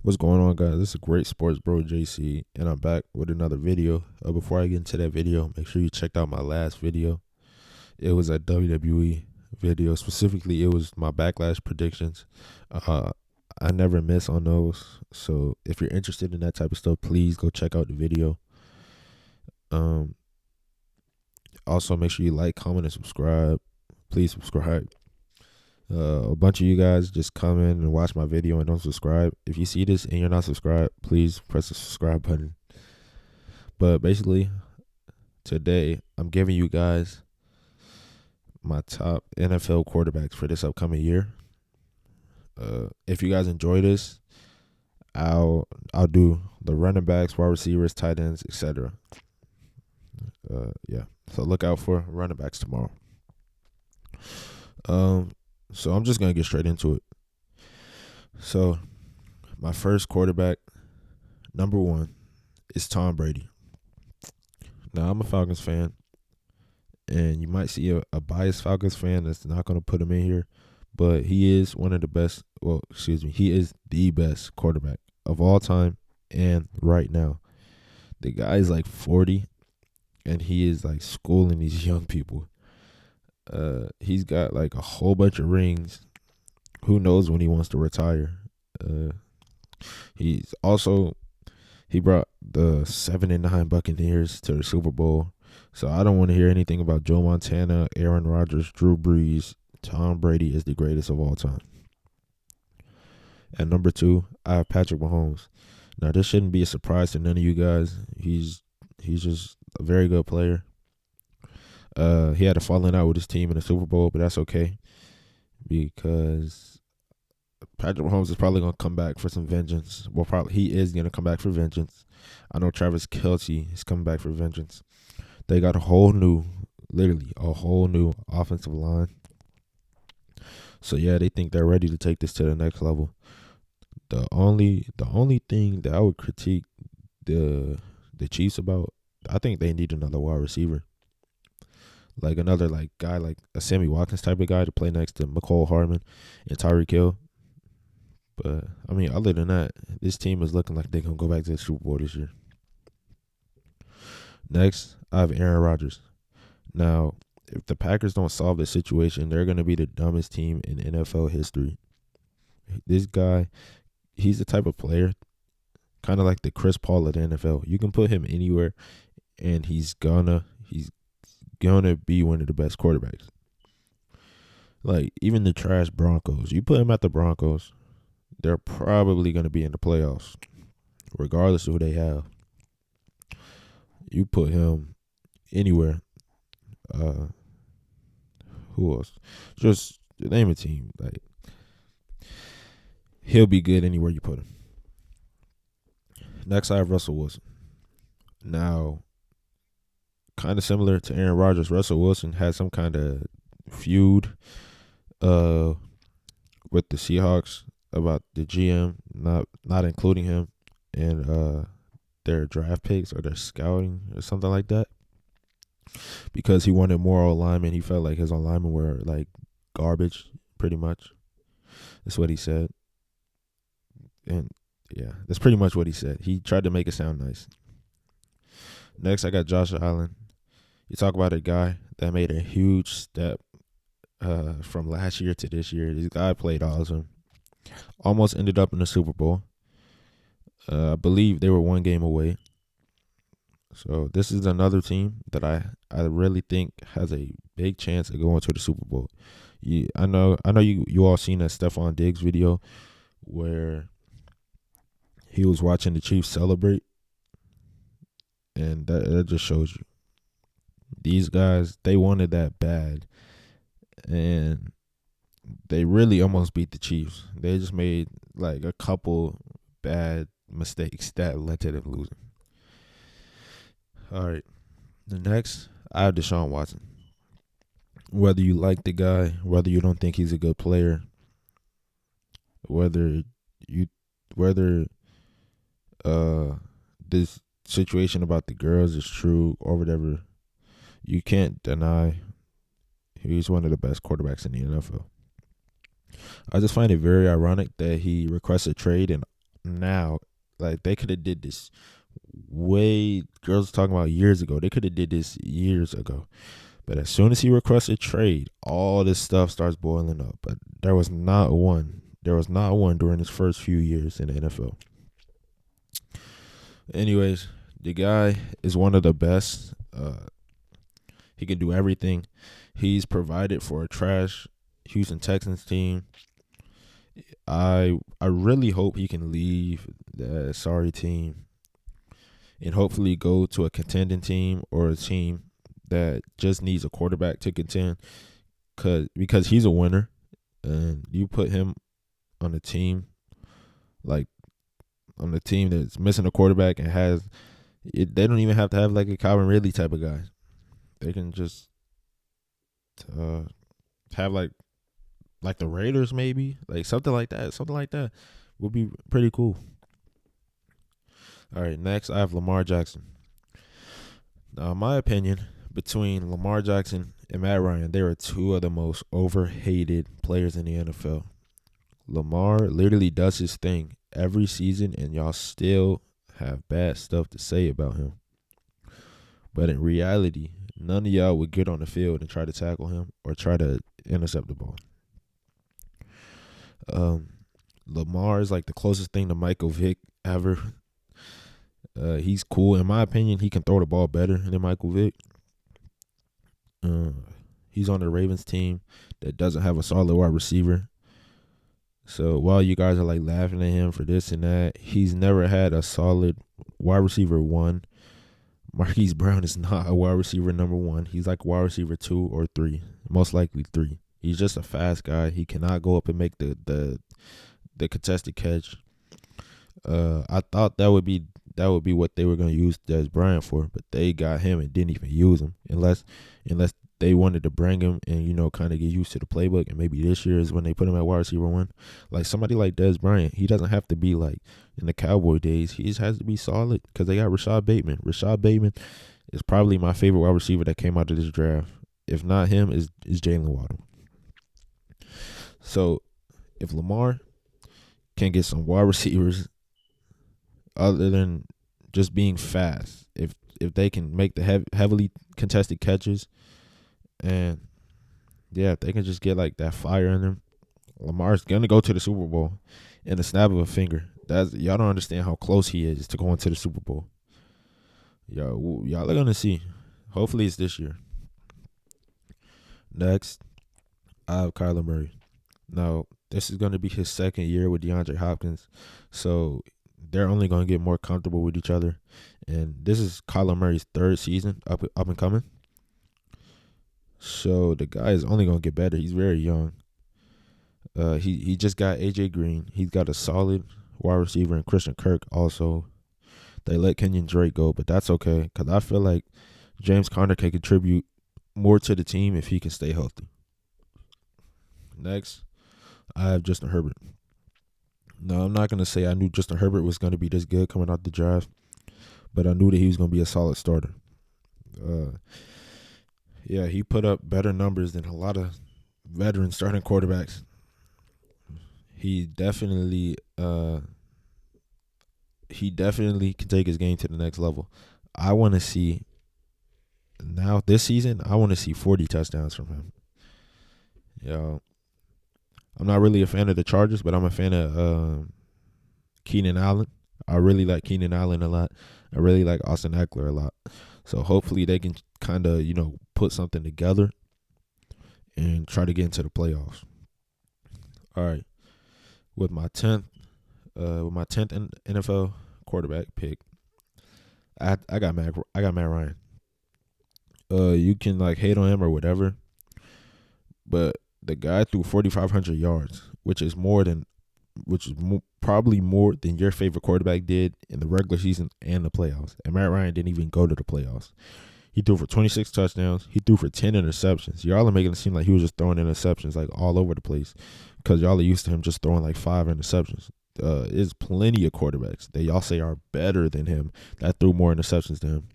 What's going on, guys? This is Great Sports Bro JC, and I'm back with another video. Before I get into that video, make sure you checked out my last video. It was a WWE video. Specifically, it was my backlash predictions. Uh, I never miss on those. So if you're interested in that type of stuff, please go check out the video. Um, Also, make sure you like, comment, and subscribe. Please subscribe. A bunch of you guys just come in and watch my video and don't subscribe. If you see this and you're not subscribed, please press the subscribe button. But basically, today I'm giving you guys my top NFL quarterbacks for this upcoming year. If you guys enjoy this, I'll do the running backs, wide receivers, tight ends, etc. Yeah. So look out for running backs tomorrow. So I'm just gonna get straight into it. So my first quarterback, number one, is Tom Brady. Now I'm a Falcons fan, and you might see a biased Falcons fan that's not gonna put him in here, but he is one of the best. Well, excuse me, he is the best quarterback of all time and right now. The guy is like 40, and he is like schooling these young people. He's got like a whole bunch of rings. Who knows when he wants to retire? He's also he brought the 7-9 Buccaneers to the Super Bowl. So I don't want to hear anything about Joe Montana, Aaron Rodgers, Drew Brees. Tom Brady is the greatest of all time. At number two, I have Patrick Mahomes. Now this shouldn't be a surprise to none of you guys. He's just a very good player. He had a falling out with his team in the Super Bowl, but that's okay because Patrick Mahomes is probably gonna come back for some vengeance. Well, probably he is gonna come back for vengeance. I know Travis Kelce is coming back for vengeance. They got literally a whole new offensive line. So yeah, they think they're ready to take this to the next level. The only thing that I would critique the Chiefs about, I think they need another wide receiver. Like another guy like a Sammy Watkins type of guy to play next to McCole Hardman and Tyreek Hill. But I mean, other than that, this team is looking like they're gonna go back to the Super Bowl this year. Next, I have Aaron Rodgers. Now, if the Packers don't solve the situation, they're gonna be the dumbest team in NFL history. This guy, he's the type of player, kind of like the Chris Paul of the NFL. You can put him anywhere, and he's gonna be one of the best quarterbacks. Like even the trash Broncos, you put him at the Broncos, they're probably gonna be in the playoffs, regardless of who they have. You put him anywhere. Who else? Just name a team. Like he'll be good anywhere you put him. Next, I have Russell Wilson. Now, kind of similar to Aaron Rodgers, Russell Wilson had some kind of feud with the Seahawks about the GM not including him in their draft picks or their scouting or something like that, because he wanted more alignment. He felt like his alignment were like garbage, pretty much. That's what he said. And yeah, that's pretty much what he said. He tried to make it sound nice. Next, I got Josh Allen. You talk about a guy that made a huge step from last year to this year. This guy played awesome. Almost ended up in the Super Bowl. I believe they were one game away. So this is another team that I really think has a big chance of going to the Super Bowl. I know you all seen that Stephon Diggs video where he was watching the Chiefs celebrate, and that just shows you these guys, they wanted that bad, and they really almost beat the Chiefs. They just made like a couple bad mistakes that led to them losing. All right. The next, I have Desean Watson. Whether you like the guy, whether you don't think he's a good player, whether this situation about the girls is true or whatever, you can't deny he's one of the best quarterbacks in the NFL. I just find it very ironic that he requested trade and now. Like they could have did this way. Girls talking about years ago. They could have did this years ago. But as soon as he requests a trade, all this stuff starts boiling up. But there was not one. There was not one during his first few years in the NFL. Anyways, the guy is one of the best. He can do everything. He's provided for a trash Houston Texans team. I really hope he can leave that sorry team and hopefully go to a contending team or a team that just needs a quarterback to contend. Because he's a winner, and you put him on a team like on the team that's missing a quarterback and has it, they don't even have to have like a Calvin Ridley type of guy. They can just uh, have like the Raiders maybe, like something like that. Something like that would be pretty cool. All right, next I have Lamar Jackson. Now, in my opinion, between Lamar Jackson and Matt Ryan, they are two of the most overhated players in the NFL. Lamar literally does his thing every season, and y'all still have bad stuff to say about him. But in reality, none of y'all would get on the field and try to tackle him or try to intercept the ball. Lamar is like the closest thing to Michael Vick ever. He's cool. In my opinion, he can throw the ball better than Michael Vick. He's on the Ravens team that doesn't have a solid wide receiver. So while you guys are like laughing at him for this and that, he's never had a solid wide receiver one. Marquis Brown is not a wide receiver number one. He's like wide receiver 2 or 3, most likely 3. He's just a fast guy. He cannot go up and make the contested catch. I thought that would be what they were going to use Des Bryant for, but they got him and didn't even use him unless they wanted to bring him and kind of get used to the playbook, and maybe this year is when they put him at wide receiver 1. Like somebody like Des Bryant, he doesn't have to be like in the Cowboy days. He just has to be solid because they got Rashad Bateman. Rashad Bateman is probably my favorite wide receiver that came out of this draft. If not him, is Jalen Waddle. So if Lamar can get some wide receivers other than just being fast, if they can make the heavily contested catches, and yeah, if they can just get like that fire in them, Lamar's gonna go to the Super Bowl in the snap of a finger. Y'all don't understand how close he is to going to the Super Bowl. Y'all are gonna see. Hopefully it's this year. Next, I have Kyler Murray. Now, this is going to be his second year with DeAndre Hopkins, so they're only going to get more comfortable with each other. And this is Kyler Murray's third season up and coming. So the guy is only going to get better. He's very young. He just got AJ Green. He's got a solid wide receiver in Christian Kirk also. They let Kenyon Drake go, but that's okay because I feel like James Conner can contribute more to the team if he can stay healthy. Next, I have Justin Herbert. No, I'm not going to say I knew Justin Herbert was going to be this good coming out the draft, but I knew that he was going to be a solid starter. Yeah, he put up better numbers than a lot of veteran starting quarterbacks. He definitely can take his game to the next level. I want to see now this season. I want to see 40 touchdowns from him. I'm not really a fan of the Chargers, but I'm a fan of Keenan Allen. I really like Keenan Allen a lot. I really like Austin Eckler a lot. So hopefully they can kind of put something together and try to get into the playoffs. All right, with my 10th NFL quarterback pick, I got Matt Ryan. You can hate on him or whatever, but the guy threw 4,500 yards, which is probably more than your favorite quarterback did in the regular season and the playoffs. And Matt Ryan didn't even go to the playoffs. He threw for 26 touchdowns. He threw for 10 interceptions. Y'all are making it seem like he was just throwing interceptions all over the place because y'all are used to him just throwing 5 interceptions. There's plenty of quarterbacks that y'all say are better than him that threw more interceptions than him.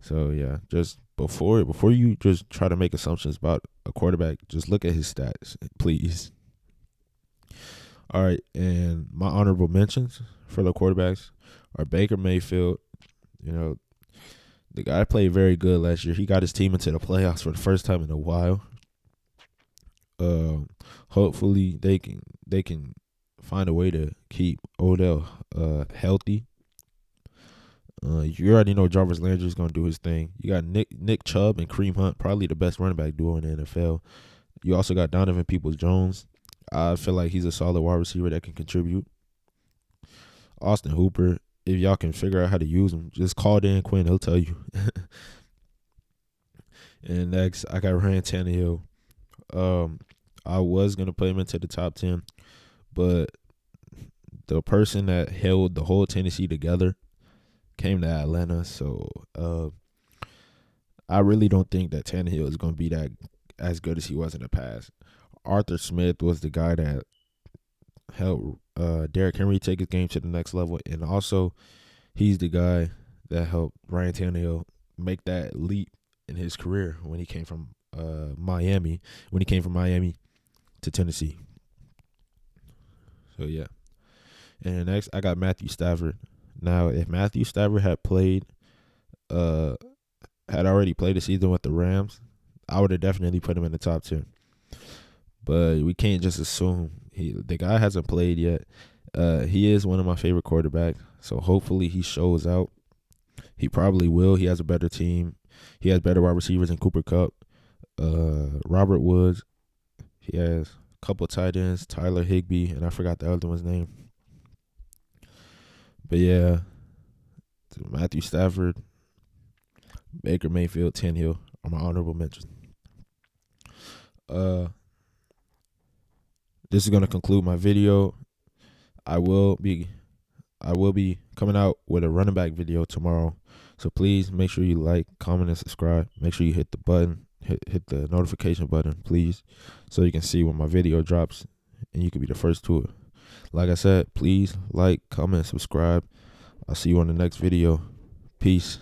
So yeah, just before you just try to make assumptions about a quarterback, just look at his stats, please. All right, and my honorable mentions for the quarterbacks are Baker Mayfield. You know, the guy played very good last year. He got his team into the playoffs for the first time in a while. Hopefully they can find a way to keep Odell healthy. You already know Jarvis Landry is gonna do his thing. You got Nick Chubb and Kareem Hunt, probably the best running back duo in the NFL. You also got Donovan Peoples-Jones. I feel like he's a solid wide receiver that can contribute. Austin Hooper, if y'all can figure out how to use him, just call Dan Quinn. He'll tell you. And next, I got Ryan Tannehill. I was going to put him into the top 10, but the person that held the whole Tennessee together came to Atlanta. So I really don't think that Tannehill is going to be that as good as he was in the past. Arthur Smith was the guy that helped Derrick Henry take his game to the next level, and also he's the guy that helped Ryan Tannehill make that leap in his career when he came from Miami to Tennessee. So yeah. And next I got Matthew Stafford. Now if Matthew Stafford had already played the season with the Rams, I would have definitely put him in the top 10. But we can't just assume. The guy hasn't played yet. He is one of my favorite quarterbacks, so hopefully he shows out. He probably will. He has a better team. He has better wide receivers than Cooper Kupp, Robert Woods. He has a couple tight ends, Tyler Higbee, and I forgot the other one's name. But yeah, Matthew Stafford, Baker Mayfield, Tannehill are my honorable mentions. This is gonna conclude my video. I will be coming out with a running back video tomorrow. So please make sure you like, comment, and subscribe. Make sure you hit the button, hit the notification button, please, so you can see when my video drops and you can be the first to it. Like I said, please like, comment, subscribe. I'll see you on the next video. Peace.